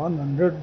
100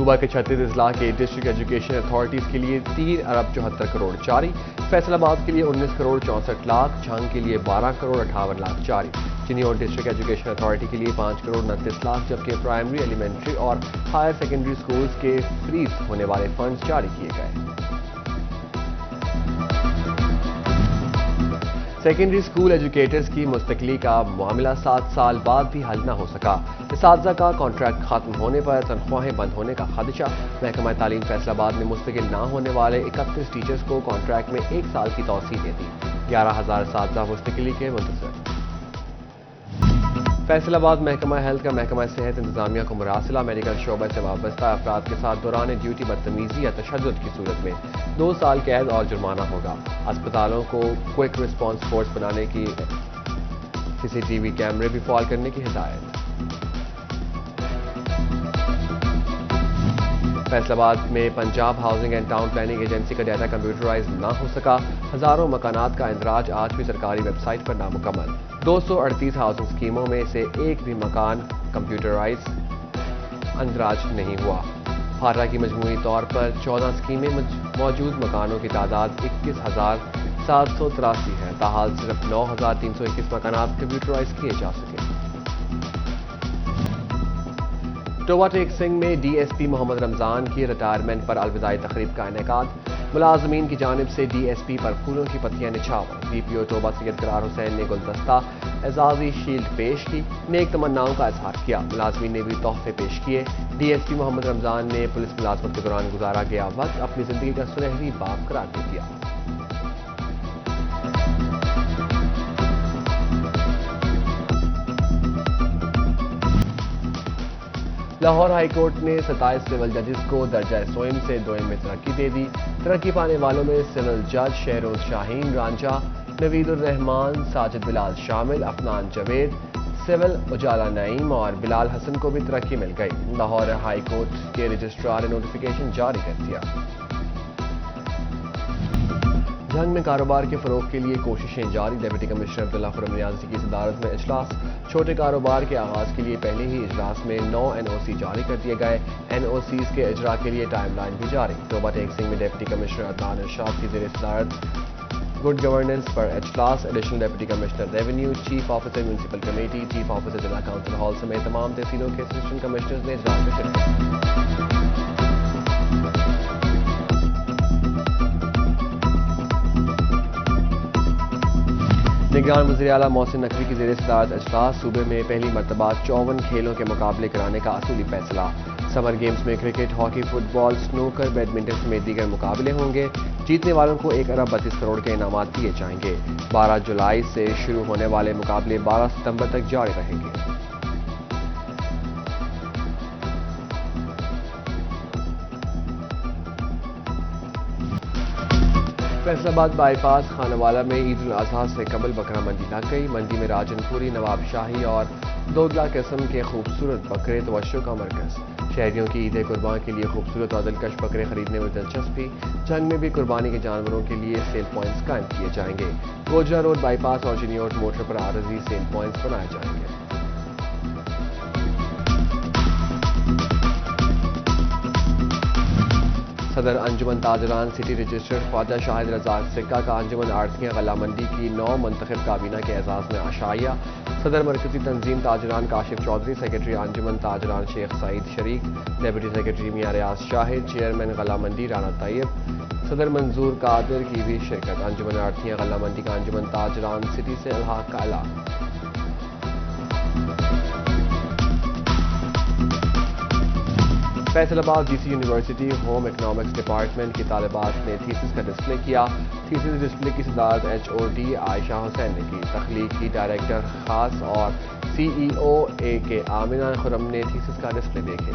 صوبہ کے 36 اضلاع کے ڈسٹرکٹ ایجوکیشن اتھارٹیز کے لیے 3 ارب 74 کروڑ جاری، فیصل آباد کے لیے 19 کروڑ 64 لاکھ، جھنگ کے لیے 12 کروڑ 58 لاکھ جاری، چنیور ڈسٹرکٹ ایجوکیشن اتھارٹی کے لیے 5 کروڑ 29 لاکھ، جبکہ پرائمری، ایلیمنٹری اور ہائر سیکنڈری سکولز کے فریز ہونے والے فنڈز جاری کیے گئے۔ سیکنڈری اسکول ایجوکیٹرز کی مستقلی کا معاملہ 7 سال بعد بھی حل نہ ہو سکا، اساتذہ کا کانٹریکٹ ختم ہونے پر تنخواہیں بند ہونے کا خدشہ، محکمہ تعلیم فیصل آباد نے مستقل نہ ہونے والے 31 ٹیچرز کو کانٹریکٹ میں 1 سال کی توسیع دے دی، 11,000 اساتذہ مستقلی کے منتظر۔ فیصل آباد محکمہ ہیلتھ کا محکمہ صحت انتظامیہ کو مراسلہ، میڈیکل شعبہ سے وابستہ افراد کے ساتھ دوران ڈیوٹی بدتمیزی یا تشدد کی صورت میں 2 سال قید اور جرمانہ ہوگا۔ اسپتالوں کو کوئک رسپانس فورس بنانے کی CCTV کیمرے بھی فعال کرنے کی ہدایت۔ فیصل آباد میں Punjab housing and town planning agency کا ڈیٹا کمپیوٹرائز نہ ہو سکا، ہزاروں مکانات کا اندراج آج بھی سرکاری ویب سائٹ پر نامکمل، 238 ہاؤسنگ اسکیموں میں سے ایک بھی مکان کمپیوٹرائز اندراج نہیں ہوا۔ پھارا کی مجموعی طور پر 14 اسکیمیں موجود مکانوں کی تعداد 21,783 ہے، تاحال صرف 9,321 مکانات کمپیوٹرائز کیے جا سکے۔ ٹوبہ ٹیک سنگھ میں DSP محمد رمضان کی ریٹائرمنٹ پر الوداعی تقریب کا انعقاد، ملازمین کی جانب سے DSP پر پھولوں کی پتیاں نچھاور، DPO ٹوبہ سید قرار حسین نے گلدستہ اعزازی شیلڈ پیش کی، نیک تمناؤں کا اظہار کیا، ملازمین نے بھی تحفے پیش کیے۔ DSP محمد رمضان نے پولیس ملازمت کے دوران گزارا گیا وقت اپنی زندگی کا سنہری باب قرار دے دیا۔ لاہور ہائی کورٹ نے 27 سول ججز کو درجہ سوئم سے دوئم میں ترقی دے دی، ترقی پانے والوں میں سول جج شہروز شاہین رانجھا، نوید الرحمان، ساجد بلال شامل، افنان جاوید، سول اجالا نعیم اور بلال حسن کو بھی ترقی مل گئی۔ لاہور ہائی کورٹ کے رجسٹرار نے نوٹیفیکیشن جاری کر دیا۔ جھنگ میں کاروبار کے فروغ کے لیے کوششیں جاری، ڈپٹی کمشنر عبداللہ خرم نیازی کی صدارت میں اجلاس، چھوٹے کاروبار کے آغاز کے لیے پہلے ہی اجلاس میں 9 NOC جاری کر دیے گئے، NOCs کے اجرا کے لیے ٹائم لائن بھی جاری۔ ٹوبہ ٹیک سنگھ میں ڈپٹی کمشنر عدنان ارشاد کی زیر صدارت گڈ گورننس پر اجلاس، additional deputy commissioner revenue, chief officer municipal committee, chief officer ضلع کونسل ہال سمیت تمام تحصیلوں کے اسسٹنٹ کمشنرز نے اجلاس میں شرکت کی۔ نگران وزیر اعلیٰ محسن نقوی کی زیر صدارت اجلاس، صوبے میں پہلی مرتبہ 54 کھیلوں کے مقابلے کرانے کا اصولی فیصلہ، سمر گیمز میں کرکٹ، ہاکی، فٹ بال، سنوکر، بیڈمنٹن سمیت دیگر مقابلے ہوں گے، جیتنے والوں کو 1 ارب 32 کروڑ کے انعامات دیے جائیں گے۔ 12 جولائی سے شروع ہونے والے مقابلے 12 ستمبر تک جاری رہیں گے۔ فیصل آباد بائی پاس خانوالہ میں عید الاضحیٰ سے قبل بکرا منڈی لگ گئی، منڈی میں راجن پوری، نواب شاہی اور دودلا قسم کے خوبصورت بکرے توجہ کا مرکز، شہریوں کی عید قربان کے لیے خوبصورت اور دلکش بکرے خریدنے میں دلچسپی، جنگ میں بھی قربانی کے جانوروں کے لیے سیل پوائنٹس قائم کیے جائیں گے، گوجرا روڈ بائی پاس اور چنیوٹ موٹر پر عارضی سیل پوائنٹس بنائے جائیں گے۔ صدر انجمن تاجران سٹی رجسٹر خواجہ شاہد رزاق سکہ کا انجمن آڑھتیاں غلہ منڈی کی 9 منتخب کابینہ کے اعزاز میں عشائیہ، صدر مرکزی تنظیم تاجران کاشف چودھری، سیکرٹری انجمن تاجران شیخ سعید شریک، ڈپٹی سیکرٹری میاں ریاض شاہد، چیئرمین غلہ منڈی رانا طیب، صدر منظور قادر کی بھی شرکت، انجمن آڑھتیاں غلہ منڈی کا انجمن تاجران سٹی سے الحاق کا اعلان۔ فیصل آباد GC university home economics department کی طالبات نے تھیسس کا ڈسپلے کیا، تھیسس ڈسپلے کی صدارت HOD عائشہ حسین نے کی، تخلیق کی ڈائریکٹر خاص اور CEO AK آمنہ خرم نے تھیسس کا ڈسپلے دیکھے۔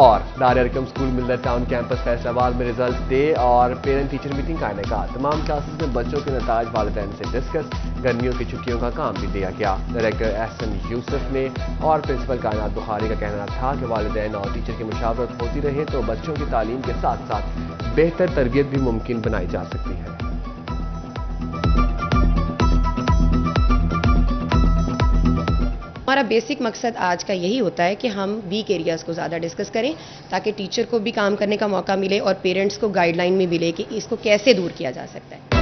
اور دار ارقم اسکول ملت ٹاؤن کیمپس فیصل آباد میں ریزلٹ ڈے اور پیرنٹ ٹیچر میٹنگ کا انعقاد، تمام کلاسز میں بچوں کے نتائج والدین سے ڈسکس، گرمیوں کی چھٹیوں کا کام بھی دیا گیا۔ ڈائریکٹر احسن یوسف نے اور پرنسپل کائنات بخاری کا کہنا تھا کہ والدین اور ٹیچر کی مشاورت ہوتی رہے تو بچوں کی تعلیم کے ساتھ ساتھ بہتر تربیت بھی ممکن بنائی جا سکتی ہے۔ ہمارا بیسک مقصد آج کا یہی ہوتا ہے کہ ہم ویک ایریاز کو زیادہ ڈسکس کریں تاکہ ٹیچر کو بھی کام کرنے کا موقع ملے اور پیرنٹس کو گائیڈ لائن میں ملے کہ اس کو کیسے دور کیا جا سکتا ہے.